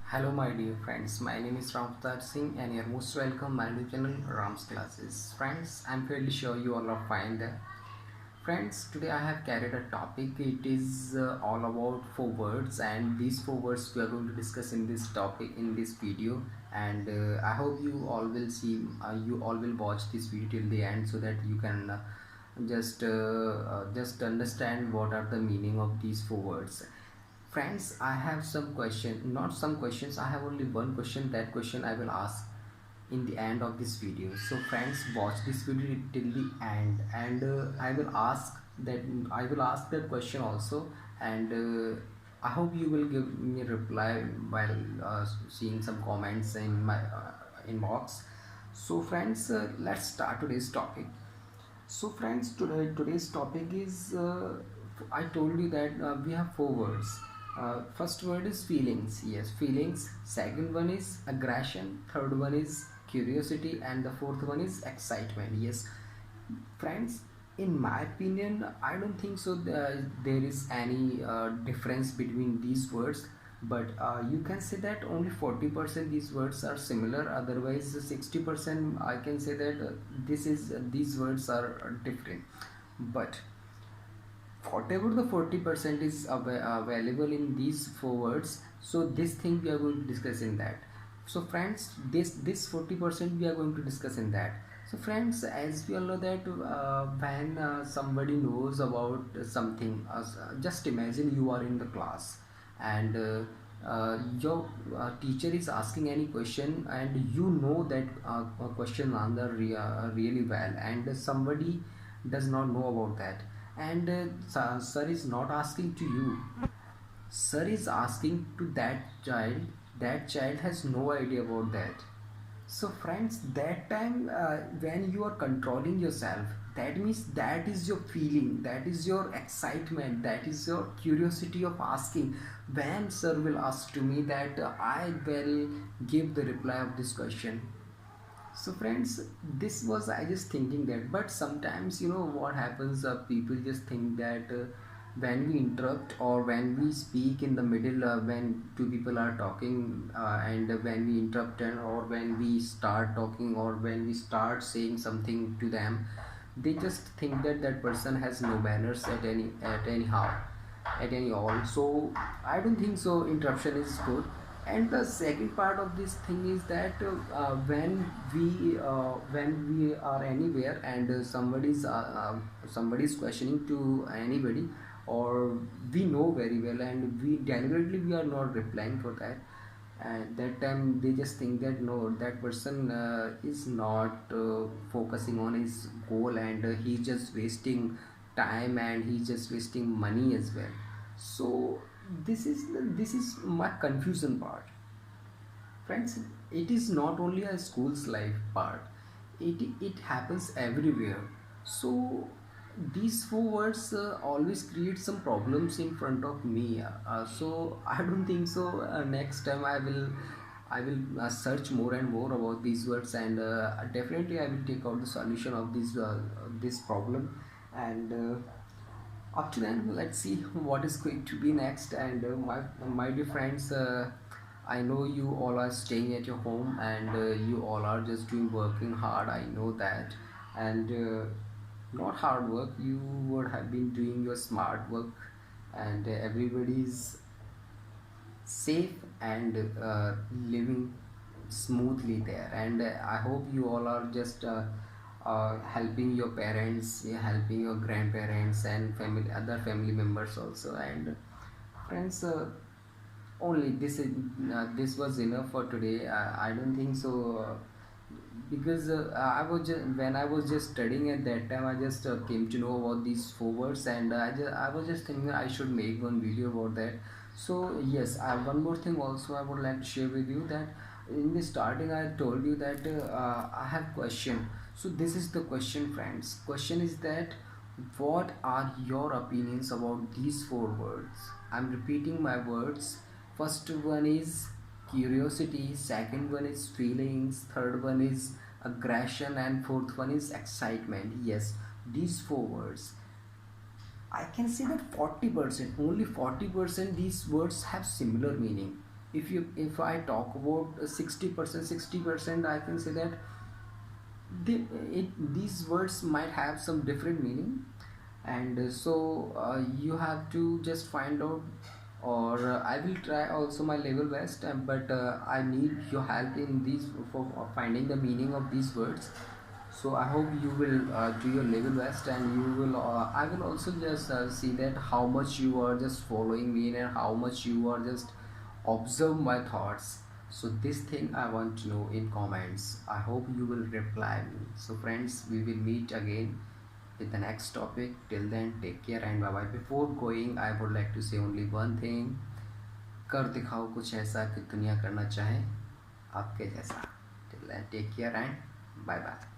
Hello my dear friends, my name is Ramtar Singh and you're most welcome my new channel Ram's Classes. Friends, I'm fairly sure you all are fine there. Friends, today I have carried a topic. It is all about four words, and these four words we are going to discuss in this topic in this video. And I hope you all will watch this video till the end so that you can just understand what are the meaning of these four words. Friends, I have some question, not some questions. I have only one question. That question I will ask in the end of this video. So friends, watch this video till the end, and I will ask that question also, and I hope you will give me a reply while seeing some comments in my inbox. So friends, let's start today's topic. So friends, today's topic is I told you that we have four words. First word is feelings. Yes, feelings. Second one is aggression. Third one is curiosity, and the fourth one is excitement. Yes, friends. In my opinion, I don't think so. There is any difference between these words, but you can say that only 40% these words are similar. Otherwise, 60% I can say that these words are different. But whatever the 40% is available in these four words, so this thing we are going to discuss in that. So friends, this 40% we are going to discuss in that. So friends, as we all know that when somebody knows about something, just imagine you are in the class, and your teacher is asking any question, and you know that question answer really well, and somebody does not know about that, and sir is not asking to you. Sir is asking to that child. That child has no idea about that. So friends, that time when you are controlling yourself, that means that is your feeling, that is your excitement, that is your curiosity of asking. When sir will ask to me that I will give the reply of this question. So friends, this was I just thinking that, but sometimes you know what happens, people just think that when we interrupt or when we speak in the middle, when two people are talking, and when we interrupt, or when we start talking, or when we start saying something to them, they just think that that person has no manners at any all. So I don't think so interruption is good. And the second part of this thing is that when we are anywhere, and somebody's questioning to anybody, or we know very well, and we deliberately we are not replying for that, and that time they just think that no, that person is not focusing on his goal, and he's just wasting time, and he's just wasting money as well. So this is my confusion part. Friends, it is not only a school's life part, it happens everywhere. So these four words always create some problems in front of me. So I don't think so. Next time I will search more and more about these words, and definitely I will take out the solution of this problem. And up to then, let's see what is going to be next. And my dear friends, I know you all are staying at your home, and you all are just doing working hard. I know that, and not hard work. You would have been doing your smart work, and everybody's safe and living smoothly there. And I hope you all are just helping your parents, yeah, helping your grandparents and family, other family members also. And friends, only this was enough for today. I don't think so. Because when I was just studying at that time, I just came to know about these four words, and I was just thinking I should make one video about that. So yes, I have one more thing also I would like to share with you, that in the starting I told you that I have question. So this is the question, friends. Question is that what are your opinions about these four words? I'm repeating my words. First one is curiosity, second one is feelings, third one is aggression, and fourth one is excitement. Yes, these four words. I can say that 40%, only 40% these words have similar meaning. if I talk about 60%, I can say that these words might have some different meaning, and you have to just find out, or I will try also my level best, but I need your help in these for finding the meaning of these words. So I hope you will do your level best, and you will I will also just see that how much you are just following me and how much you are just observe my thoughts. So this thing I want to know in comments. I hope you will reply me. So friends, we will meet again with the next topic. Till then, take care and bye bye. Before going, I would like to say only one thing. कर दिखाओ कुछ ऐसा कि दुनिया करना चाहे आपके जैसा. Till then, take care and bye bye.